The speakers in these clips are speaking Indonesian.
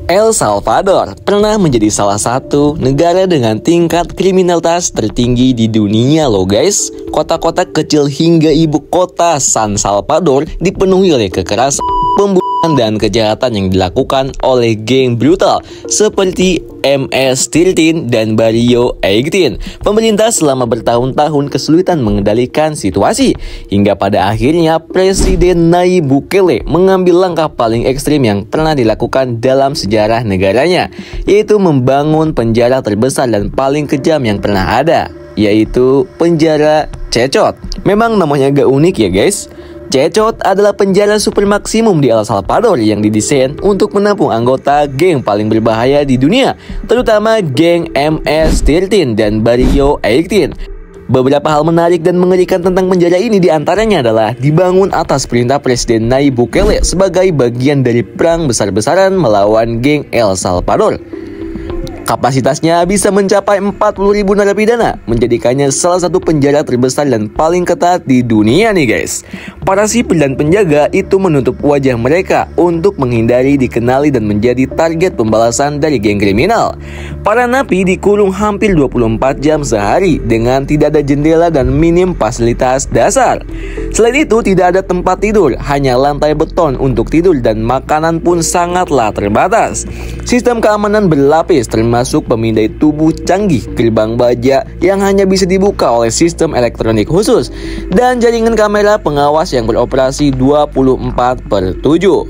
El Salvador pernah menjadi salah satu negara dengan tingkat kriminalitas tertinggi di dunia loh guys. Kota-kota kecil hingga ibu kota San Salvador dipenuhi oleh kekerasan, pembunuhan dan kejahatan yang dilakukan oleh geng brutal seperti MS-13 dan Barrio 18. Pemerintah selama bertahun-tahun kesulitan mengendalikan situasi hingga pada akhirnya Presiden Nayib Bukele mengambil langkah paling ekstrim yang pernah dilakukan dalam sejarah negaranya, yaitu membangun penjara terbesar dan paling kejam yang pernah ada, yaitu penjara Cecot. Memang namanya agak unik ya guys. Cecot adalah penjara super maksimum di El Salvador yang didesain untuk menampung anggota geng paling berbahaya di dunia, terutama geng MS-13 dan Barrio 18. Beberapa hal menarik dan mengerikan tentang penjara ini diantaranya adalah dibangun atas perintah Presiden Nayib Bukele sebagai bagian dari perang besar-besaran melawan geng El Salvador. Kapasitasnya bisa mencapai 40.000 narapidana, menjadikannya salah satu penjara terbesar dan paling ketat di dunia nih guys. Para sipil dan penjaga itu menutup wajah mereka untuk menghindari dikenali dan menjadi target pembalasan dari geng kriminal. Para napi dikurung hampir 24 jam sehari dengan tidak ada jendela dan minim fasilitas dasar. Selain itu tidak ada tempat tidur, hanya lantai beton untuk tidur dan makanan pun sangatlah terbatas. Sistem keamanan berlapis termasuk pemindai tubuh canggih, gerbang baja yang hanya bisa dibuka oleh sistem elektronik khusus, dan jaringan kamera pengawas yang beroperasi 24/7.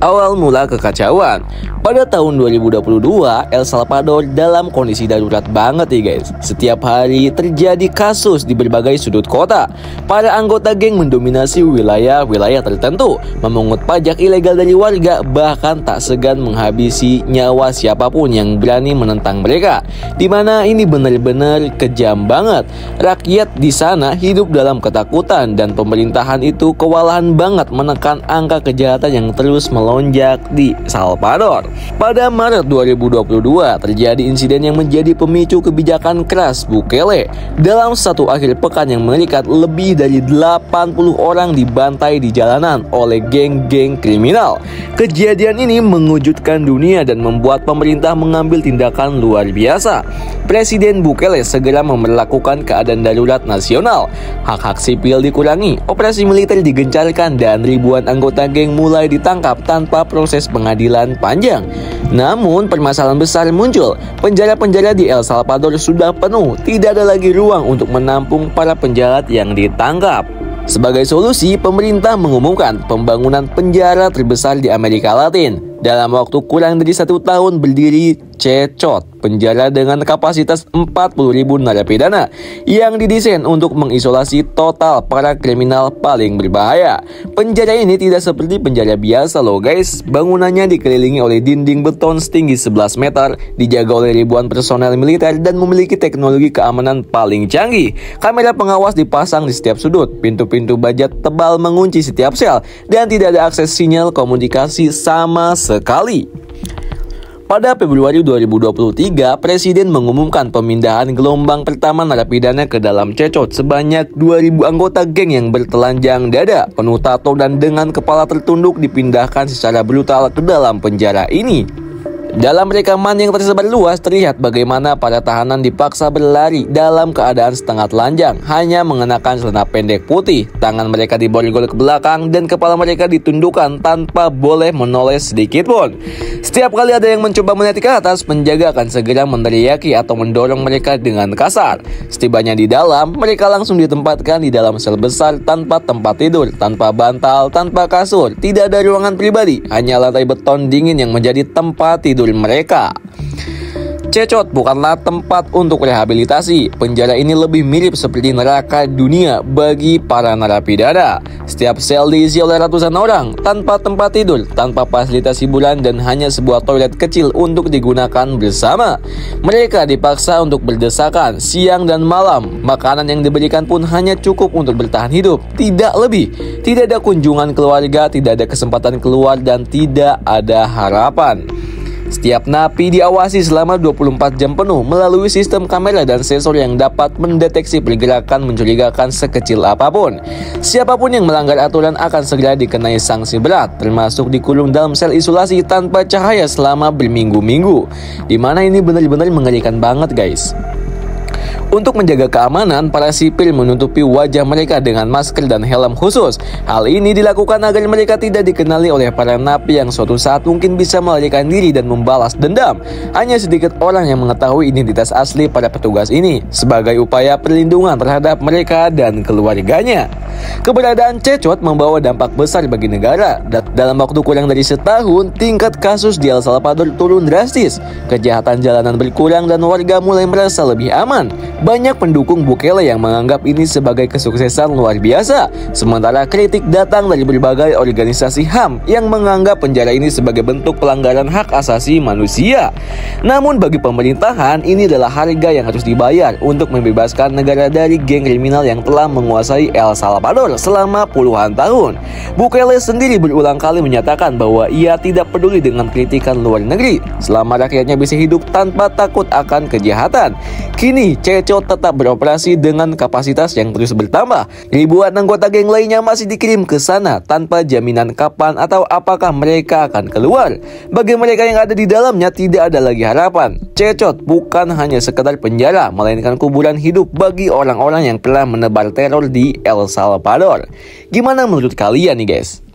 Awal mula kekacauan. Pada tahun 2022, El Salvador dalam kondisi darurat banget nih guys. Setiap hari terjadi kasus di berbagai sudut kota. Para anggota geng mendominasi wilayah-wilayah tertentu, memungut pajak ilegal dari warga, bahkan tak segan menghabisi nyawa siapapun yang berani menentang mereka. Dimana ini benar-benar kejam banget. Rakyat di sana hidup dalam ketakutan dan pemerintahan itu kewalahan banget menekan angka kejahatan yang terus melonjak di Salvador. Pada Maret 2022 terjadi insiden yang menjadi pemicu kebijakan keras Bukele. Dalam satu akhir pekan yang mengerikan, lebih dari 80 orang dibantai di jalanan oleh geng-geng kriminal. Kejadian ini mengejutkan dunia dan membuat pemerintah mengambil tindakan luar biasa. Presiden Bukele segera memberlakukan keadaan darurat nasional. Hak-hak sipil dikurangi, operasi militer digencarkan, dan ribuan anggota geng mulai ditangkap tanpa proses pengadilan panjang. Namun permasalahan besar muncul. Penjara-penjara di El Salvador sudah penuh, tidak ada lagi ruang untuk menampung para penjahat yang ditangkap. Sebagai solusi, pemerintah mengumumkan pembangunan penjara terbesar di Amerika Latin. Dalam waktu kurang dari 1 tahun berdiri Cecot, penjara dengan kapasitas 40.000 narapidana yang didesain untuk mengisolasi total para kriminal paling berbahaya. Penjara ini tidak seperti penjara biasa loh guys. Bangunannya dikelilingi oleh dinding beton setinggi 11 meter, dijaga oleh ribuan personel militer dan memiliki teknologi keamanan paling canggih. Kamera pengawas dipasang di setiap sudut, pintu-pintu baja tebal mengunci setiap sel, dan tidak ada akses sinyal komunikasi sama sekali. Pada Februari 2023, Presiden mengumumkan pemindahan gelombang pertama narapidana ke dalam Cecot sebanyak 2.000 anggota geng yang bertelanjang dada, penuh tato dan dengan kepala tertunduk dipindahkan secara brutal ke dalam penjara ini. Dalam rekaman yang tersebar luas terlihat bagaimana para tahanan dipaksa berlari dalam keadaan setengah telanjang, hanya mengenakan celana pendek putih, tangan mereka diborgol ke belakang dan kepala mereka ditundukkan tanpa boleh menoleh sedikit pun. Setiap kali ada yang mencoba melihat ke atas, penjaga akan segera meneriaki atau mendorong mereka dengan kasar. Setibanya di dalam, mereka langsung ditempatkan di dalam sel besar tanpa tempat tidur, tanpa bantal, tanpa kasur, tidak ada ruangan pribadi, hanya lantai beton dingin yang menjadi tempat tidur mereka. Cecot bukanlah tempat untuk rehabilitasi. Penjara ini lebih mirip seperti neraka dunia bagi para narapidana. Setiap sel diisi oleh ratusan orang, tanpa tempat tidur, tanpa fasilitas hiburan, dan hanya sebuah toilet kecil untuk digunakan bersama. Mereka dipaksa untuk berdesakan siang dan malam. Makanan yang diberikan pun hanya cukup untuk bertahan hidup, tidak lebih. Tidak ada kunjungan keluarga, tidak ada kesempatan keluar, dan tidak ada harapan. Setiap napi diawasi selama 24 jam penuh melalui sistem kamera dan sensor yang dapat mendeteksi pergerakan mencurigakan sekecil apapun. Siapapun yang melanggar aturan akan segera dikenai sanksi berat, termasuk dikurung dalam sel isolasi tanpa cahaya selama berminggu-minggu. Dimana ini benar-benar mengerikan banget guys. Untuk menjaga keamanan, para sipil menutupi wajah mereka dengan masker dan helm khusus. Hal ini dilakukan agar mereka tidak dikenali oleh para napi yang suatu saat mungkin bisa melarikan diri dan membalas dendam. Hanya sedikit orang yang mengetahui identitas asli para petugas ini, sebagai upaya perlindungan terhadap mereka dan keluarganya. Keberadaan Cecot membawa dampak besar bagi negara. Dalam waktu kurang dari setahun, tingkat kasus di El Salvador turun drastis. Kejahatan jalanan berkurang dan warga mulai merasa lebih aman. Banyak pendukung Bukele yang menganggap ini sebagai kesuksesan luar biasa. Sementara kritik datang dari berbagai organisasi HAM yang menganggap penjara ini sebagai bentuk pelanggaran hak asasi manusia. Namun bagi pemerintahan, ini adalah harga yang harus dibayar untuk membebaskan negara dari geng kriminal yang telah menguasai El Salvador selama puluhan tahun. Bukele sendiri berulang kali menyatakan bahwa ia tidak peduli dengan kritikan luar negeri selama rakyatnya bisa hidup tanpa takut akan kejahatan. Kini Cecot tetap beroperasi dengan kapasitas yang terus bertambah. Ribuan anggota geng lainnya masih dikirim ke sana tanpa jaminan kapan atau apakah mereka akan keluar. Bagi mereka yang ada di dalamnya tidak ada lagi harapan. Cecot bukan hanya sekedar penjara, melainkan kuburan hidup bagi orang-orang yang telah menebar teror di El Salvador. Gimana menurut kalian nih guys?